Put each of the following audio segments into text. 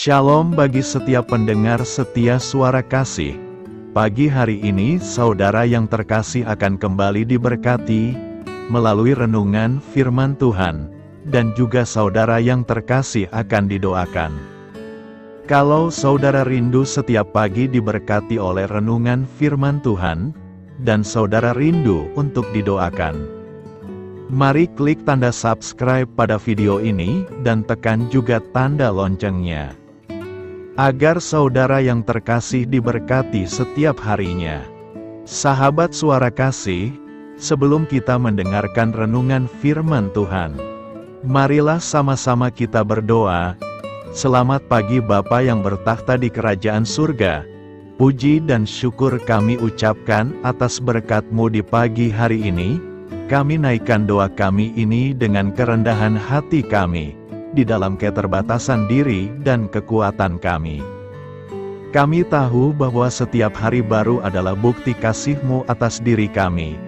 Shalom bagi setiap pendengar setia Suara Kasih. Pagi hari ini saudara yang terkasih akan kembali diberkati melalui renungan firman Tuhan, dan juga saudara yang terkasih akan didoakan. Kalau saudara rindu setiap pagi diberkati oleh renungan firman Tuhan, dan saudara rindu untuk didoakan, mari klik tanda subscribe pada video ini dan tekan juga tanda loncengnya, agar saudara yang terkasih diberkati setiap harinya. Sahabat Suara Kasih, sebelum kita mendengarkan renungan firman Tuhan, marilah sama-sama kita berdoa. Selamat pagi Bapa yang bertakhta di kerajaan surga. Puji dan syukur kami ucapkan atas berkat-Mu di pagi hari ini. Kami naikkan doa kami ini dengan kerendahan hati kami, di dalam keterbatasan diri dan kekuatan kami. Kami tahu bahwa setiap hari baru adalah bukti kasih-Mu atas diri kami,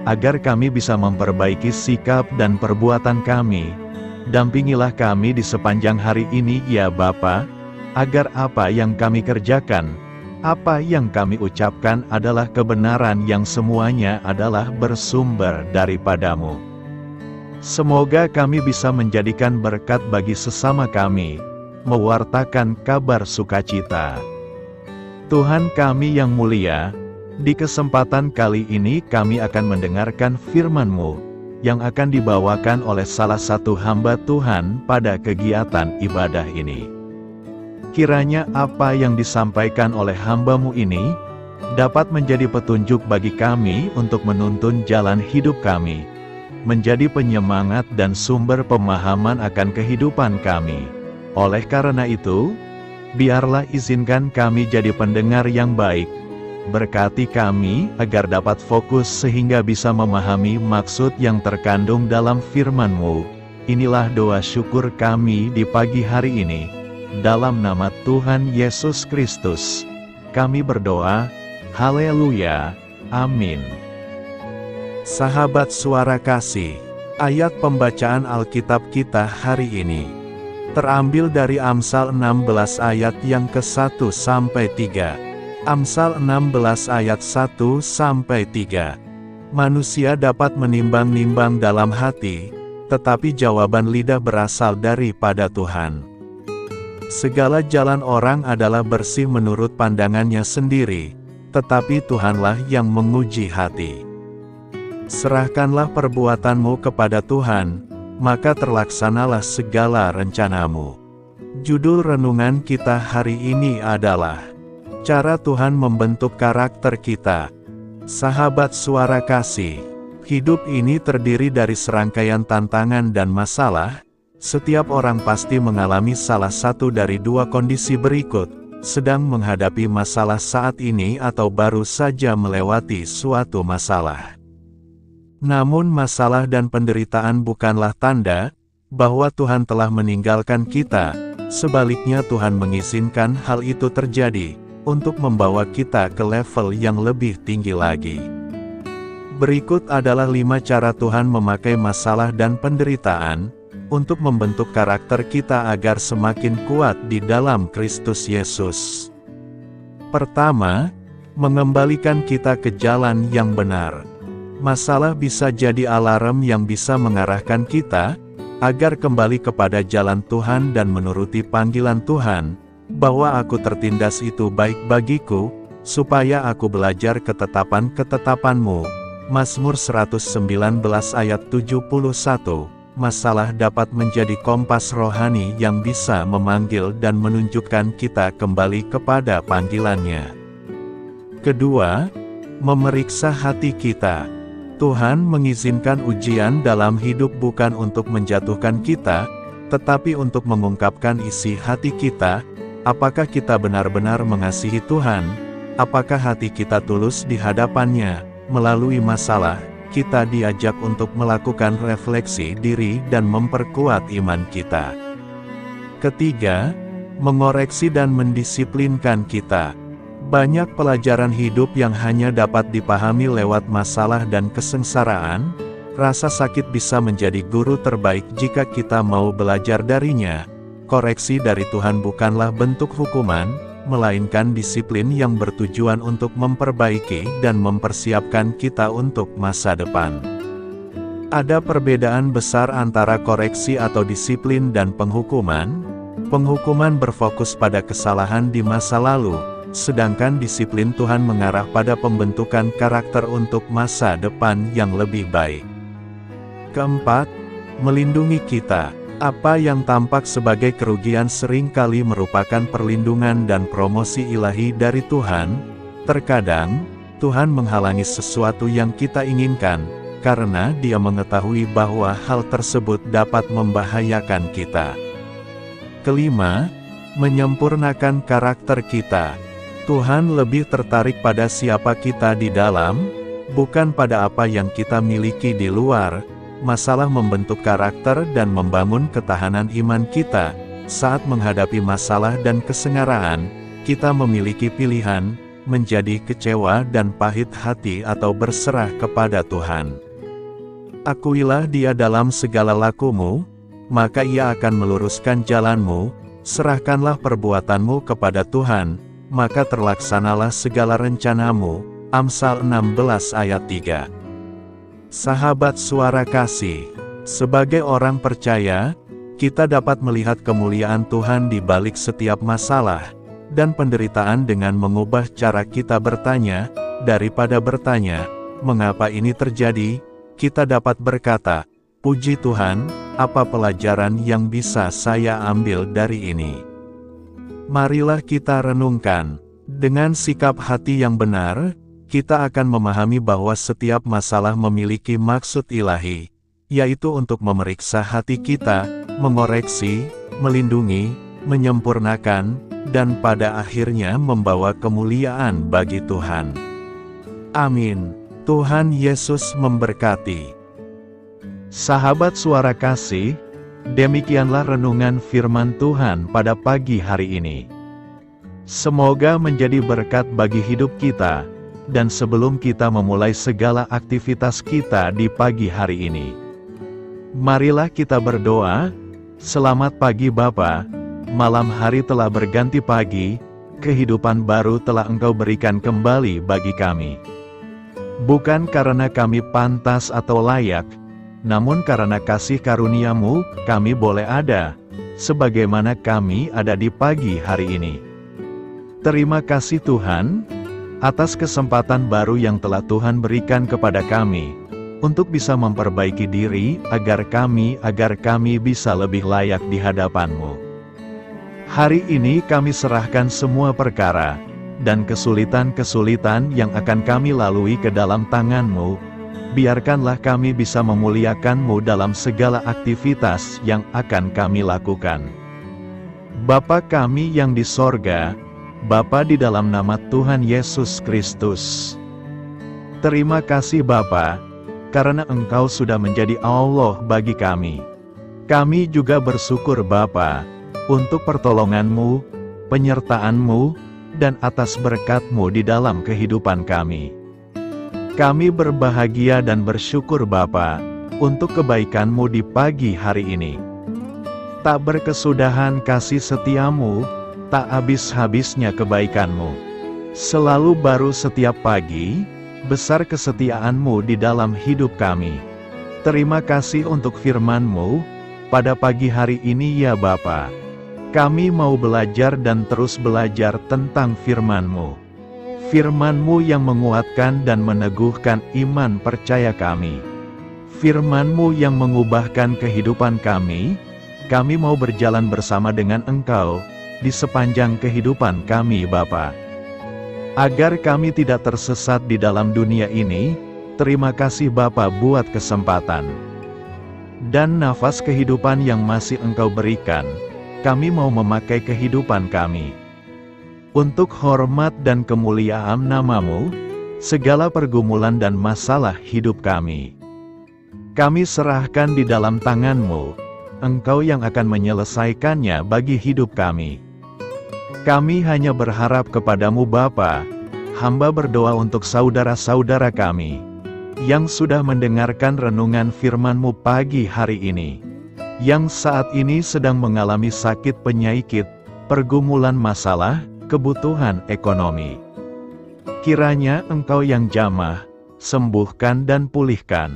agar kami bisa memperbaiki sikap dan perbuatan kami. Dampingilah kami di sepanjang hari ini ya Bapa, agar apa yang kami kerjakan, apa yang kami ucapkan adalah kebenaran yang semuanya adalah bersumber daripada-Mu. Semoga kami bisa menjadikan berkat bagi sesama kami, mewartakan kabar sukacita. Tuhan kami yang mulia, di kesempatan kali ini kami akan mendengarkan firman-Mu, yang akan dibawakan oleh salah satu hamba Tuhan pada kegiatan ibadah ini. Kiranya apa yang disampaikan oleh hamba-Mu ini, dapat menjadi petunjuk bagi kami untuk menuntun jalan hidup kami, menjadi penyemangat dan sumber pemahaman akan kehidupan kami. Oleh karena itu, biarlah izinkan kami jadi pendengar yang baik. Berkati kami agar dapat fokus sehingga bisa memahami maksud yang terkandung dalam firman-Mu. Inilah doa syukur kami di pagi hari ini. Dalam nama Tuhan Yesus Kristus, kami berdoa. Haleluya. Amin. Sahabat Suara Kasih, ayat pembacaan Alkitab kita hari ini terambil dari Amsal 16 ayat yang ke-1 sampai 3. Amsal 16 ayat 1 sampai 3. Manusia dapat menimbang-nimbang dalam hati, tetapi jawaban lidah berasal daripada Tuhan. Segala jalan orang adalah bersih menurut pandangannya sendiri, tetapi Tuhanlah yang menguji hati. Serahkanlah perbuatanmu kepada Tuhan, maka terlaksanalah segala rencanamu. Judul renungan kita hari ini adalah cara Tuhan membentuk karakter kita. Sahabat Suara Kasih, hidup ini terdiri dari serangkaian tantangan dan masalah. Setiap orang pasti mengalami salah satu dari dua kondisi berikut, sedang menghadapi masalah saat ini atau baru saja melewati suatu masalah. Namun masalah dan penderitaan bukanlah tanda bahwa Tuhan telah meninggalkan kita. Sebaliknya Tuhan mengizinkan hal itu terjadi untuk membawa kita ke level yang lebih tinggi lagi. Berikut adalah 5 cara Tuhan memakai masalah dan penderitaan untuk membentuk karakter kita agar semakin kuat di dalam Kristus Yesus. Pertama, mengembalikan kita ke jalan yang benar. Masalah bisa jadi alarm yang bisa mengarahkan kita agar kembali kepada jalan Tuhan dan menuruti panggilan Tuhan, bahwa aku tertindas itu baik bagiku, supaya aku belajar ketetapan-ketetapan-Mu. Mazmur 119 ayat 71. Masalah dapat menjadi kompas rohani yang bisa memanggil dan menunjukkan kita kembali kepada panggilannya. Kedua, memeriksa hati kita. Tuhan mengizinkan ujian dalam hidup bukan untuk menjatuhkan kita, tetapi untuk mengungkapkan isi hati kita. Apakah kita benar-benar mengasihi Tuhan? Apakah hati kita tulus di hadapan-Nya? Melalui masalah, kita diajak untuk melakukan refleksi diri dan memperkuat iman kita. Ketiga, mengoreksi dan mendisiplinkan kita. Banyak pelajaran hidup yang hanya dapat dipahami lewat masalah dan kesengsaraan. Rasa sakit bisa menjadi guru terbaik jika kita mau belajar darinya. Koreksi dari Tuhan bukanlah bentuk hukuman, melainkan disiplin yang bertujuan untuk memperbaiki dan mempersiapkan kita untuk masa depan. Ada perbedaan besar antara koreksi atau disiplin dan penghukuman. Penghukuman berfokus pada kesalahan di masa lalu, sedangkan disiplin Tuhan mengarah pada pembentukan karakter untuk masa depan yang lebih baik. Keempat, melindungi kita. Apa yang tampak sebagai kerugian seringkali merupakan perlindungan dan promosi ilahi dari Tuhan. Terkadang, Tuhan menghalangi sesuatu yang kita inginkan, karena Dia mengetahui bahwa hal tersebut dapat membahayakan kita. Kelima, menyempurnakan karakter kita. Tuhan lebih tertarik pada siapa kita di dalam, bukan pada apa yang kita miliki di luar. Masalah membentuk karakter dan membangun ketahanan iman kita. Saat menghadapi masalah dan kesengaraan, kita memiliki pilihan, menjadi kecewa dan pahit hati atau berserah kepada Tuhan. Akuilah Dia dalam segala lakumu, maka Ia akan meluruskan jalanmu. Serahkanlah perbuatanmu kepada Tuhan, maka terlaksanalah segala rencanamu. Amsal 16 ayat 3. Sahabat Suara Kasih, sebagai orang percaya, kita dapat melihat kemuliaan Tuhan di balik setiap masalah dan penderitaan dengan mengubah cara kita bertanya. Daripada bertanya, "Mengapa ini terjadi?" kita dapat berkata, "Puji Tuhan, apa pelajaran yang bisa saya ambil dari ini?" Marilah kita renungkan. Dengan sikap hati yang benar, kita akan memahami bahwa setiap masalah memiliki maksud ilahi, yaitu untuk memeriksa hati kita, mengoreksi, melindungi, menyempurnakan, dan pada akhirnya membawa kemuliaan bagi Tuhan. Amin. Tuhan Yesus memberkati. Sahabat Suara Kasih, demikianlah renungan firman Tuhan pada pagi hari ini. Semoga menjadi berkat bagi hidup kita. Dan sebelum kita memulai segala aktivitas kita di pagi hari ini, marilah kita berdoa. Selamat pagi Bapa, malam hari telah berganti pagi, kehidupan baru telah Engkau berikan kembali bagi kami. Bukan karena kami pantas atau layak, namun karena kasih karunia-Mu, kami boleh ada, sebagaimana kami ada di pagi hari ini. Terima kasih Tuhan, atas kesempatan baru yang telah Tuhan berikan kepada kami, untuk bisa memperbaiki diri, agar kami bisa lebih layak di hadapan-Mu. Hari ini kami serahkan semua perkara, dan kesulitan-kesulitan yang akan kami lalui ke dalam tangan-Mu. Biarkanlah kami bisa memuliakan-Mu dalam segala aktivitas yang akan kami lakukan. Bapa kami yang di sorga, Bapa di dalam nama Tuhan Yesus Kristus. Terima kasih Bapa, karena Engkau sudah menjadi Allah bagi kami. Kami juga bersyukur Bapa, untuk pertolongan-Mu, penyertaan-Mu, dan atas berkat-Mu di dalam kehidupan kami. Kami berbahagia dan bersyukur Bapa, untuk kebaikan-Mu di pagi hari ini. Tak berkesudahan kasih setia-Mu, tak habis-habisnya kebaikan-Mu. Selalu baru setiap pagi, besar kesetiaan-Mu di dalam hidup kami. Terima kasih untuk firman-Mu, pada pagi hari ini ya Bapa. Kami mau belajar dan terus belajar tentang firman-Mu. Firman-Mu yang menguatkan dan meneguhkan iman percaya kami. Firman-Mu yang mengubahkan kehidupan kami mau berjalan bersama dengan Engkau, di sepanjang kehidupan kami Bapa. Agar kami tidak tersesat di dalam dunia ini, terima kasih Bapa buat kesempatan dan nafas kehidupan yang masih Engkau berikan. Kami mau memakai kehidupan kami untuk hormat dan kemuliaan nama-Mu. Segala pergumulan dan masalah hidup kami serahkan di dalam tangan-Mu. Engkau yang akan menyelesaikannya bagi hidup kami. Kami hanya berharap kepada-Mu Bapa. Hamba berdoa untuk saudara-saudara kami yang sudah mendengarkan renungan firman-Mu pagi hari ini. yang saat ini sedang mengalami sakit penyakit, pergumulan masalah, kebutuhan ekonomi. Kiranya Engkau yang jamah, sembuhkan dan pulihkan.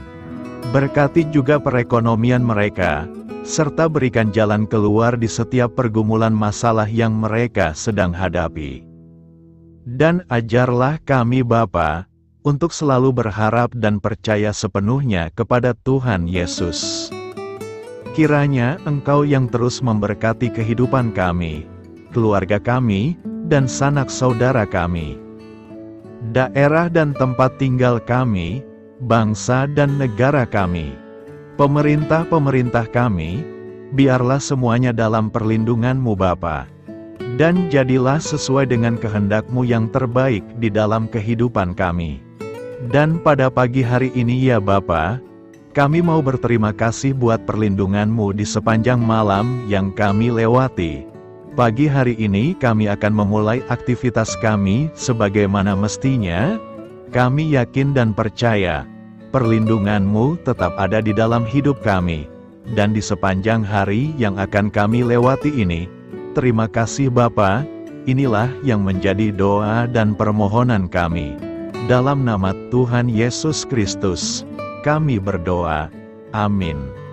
Berkati juga perekonomian mereka, serta berikan jalan keluar di setiap pergumulan masalah yang mereka sedang hadapi. Dan ajarlah kami Bapa, untuk selalu berharap dan percaya sepenuhnya kepada Tuhan Yesus. Kiranya Engkau yang terus memberkati kehidupan kami, keluarga kami, dan sanak saudara kami, daerah dan tempat tinggal kami, bangsa dan negara kami, pemerintah-pemerintah kami, biarlah semuanya dalam perlindungan-Mu Bapa. Dan jadilah sesuai dengan kehendak-Mu yang terbaik di dalam kehidupan kami. Dan pada pagi hari ini ya Bapa, kami mau berterima kasih buat perlindungan-Mu di sepanjang malam yang kami lewati. Pagi hari ini kami akan memulai aktivitas kami sebagaimana mestinya. Kami yakin dan percaya, perlindungan-Mu tetap ada di dalam hidup kami. Dan di sepanjang hari yang akan kami lewati ini, terima kasih Bapa, inilah yang menjadi doa dan permohonan kami. Dalam nama Tuhan Yesus Kristus, kami berdoa. Amin.